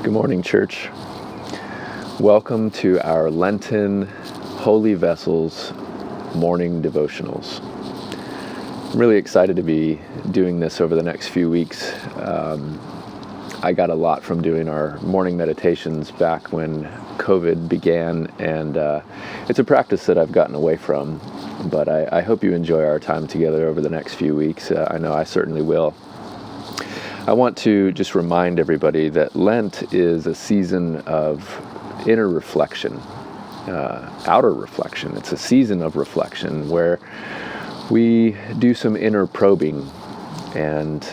Good morning, church. Welcome to our Lenten Holy Vessels morning devotionals. I'm really excited to be doing this over the next few weeks. I got a lot from doing our morning meditations back when COVID began, and it's a practice that I've gotten away from, but I hope you enjoy our time together over the next few weeks. I know I certainly will. I want to just remind everybody that Lent is a season of inner reflection, outer reflection. It's a season of reflection where we do some inner probing and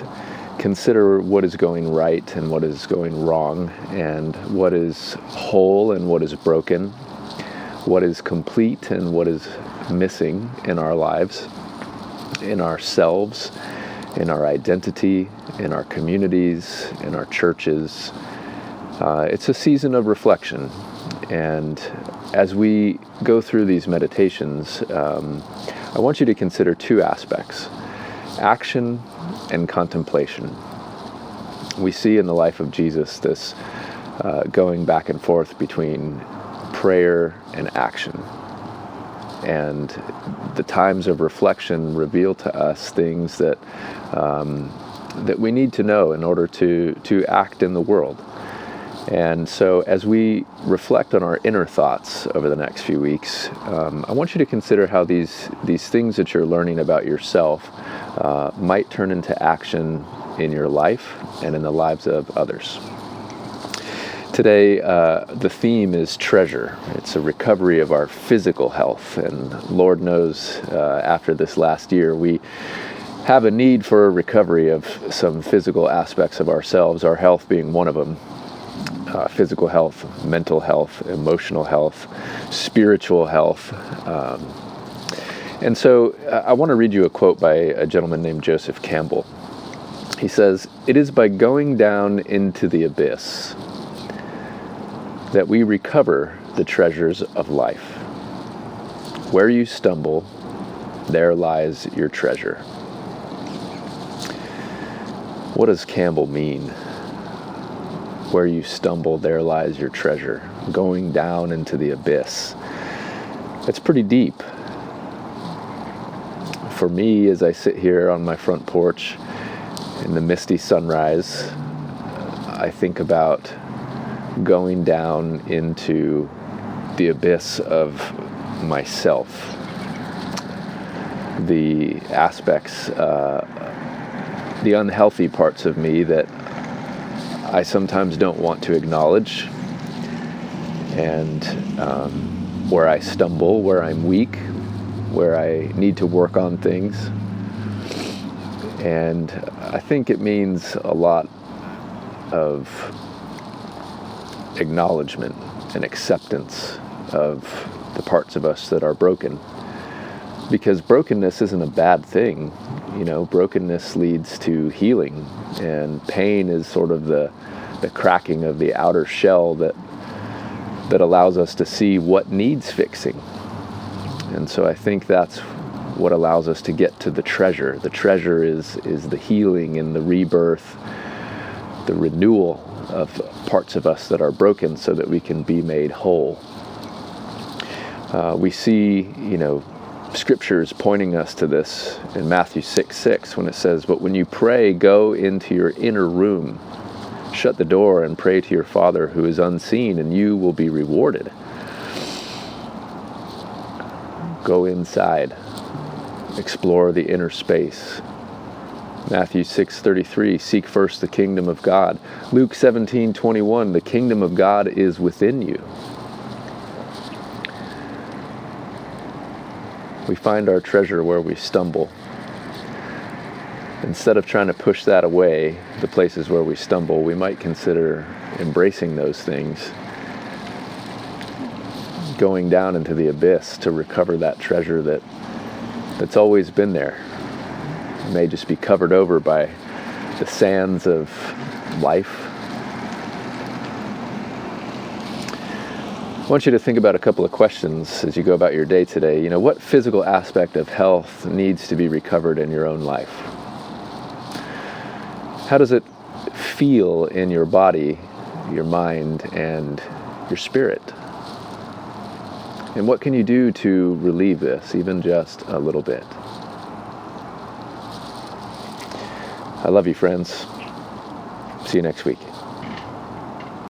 consider what is going right and what is going wrong, and what is whole and what is broken, what is complete and what is missing in our lives, in ourselves, in our identity, in our communities, in our churches. It's a season of reflection. And as we go through these meditations, I want you to consider two aspects: action and contemplation. We see in the life of Jesus this going back and forth between prayer and action. And the times of reflection reveal to us things that we need to know in order to act in the world. And so as we reflect on our inner thoughts over the next few weeks, I want you to consider how these things that you're learning about yourself might turn into action in your life and in the lives of others. Today, the theme is treasure. It's a recovery of our physical health. And Lord knows, after this last year, we have a need for a recovery of some physical aspects of ourselves, our health being one of them. Physical health, mental health, emotional health, spiritual health. And so I want to read you a quote by a gentleman named Joseph Campbell. He says, "It is by going down into the abyss that we recover the treasures of life. Where you stumble, there lies your treasure." What does Campbell mean? Where you stumble, there lies your treasure. Going down into the abyss. It's pretty deep. For me, as I sit here on my front porch in the misty sunrise, I think about going down into the abyss of myself, the aspects, the unhealthy parts of me that I sometimes don't want to acknowledge, and where I stumble, where I'm weak, where I need to work on things. And I think it means a lot of acknowledgement and acceptance of the parts of us that are broken, because brokenness isn't a bad thing. You know, brokenness leads to healing, and pain is sort of the cracking of the outer shell that allows us to see what needs fixing. And so I think that's what allows us to get to the treasure. The treasure is the healing and the rebirth, the renewal of parts of us that are broken so that we can be made whole. We see, scriptures pointing us to this in Matthew 6:6 when it says, "But when you pray, go into your inner room, shut the door, and pray to your Father who is unseen, and you will be rewarded." Go inside. Explore the inner space. Matthew 6:33, "Seek first the kingdom of God." Luke 17:21, "The kingdom of God is within you." We find our treasure where we stumble. Instead of trying to push that away, the places where we stumble, we might consider embracing those things, going down into the abyss to recover that treasure that's always been there. It may just be covered over by the sands of life. I want you to think about a couple of questions as you go about your day today. What physical aspect of health needs to be recovered in your own life? How does it feel in your body your mind, and your spirit. And what can you do to relieve this, even just a little bit? I love you, friends. See you next week.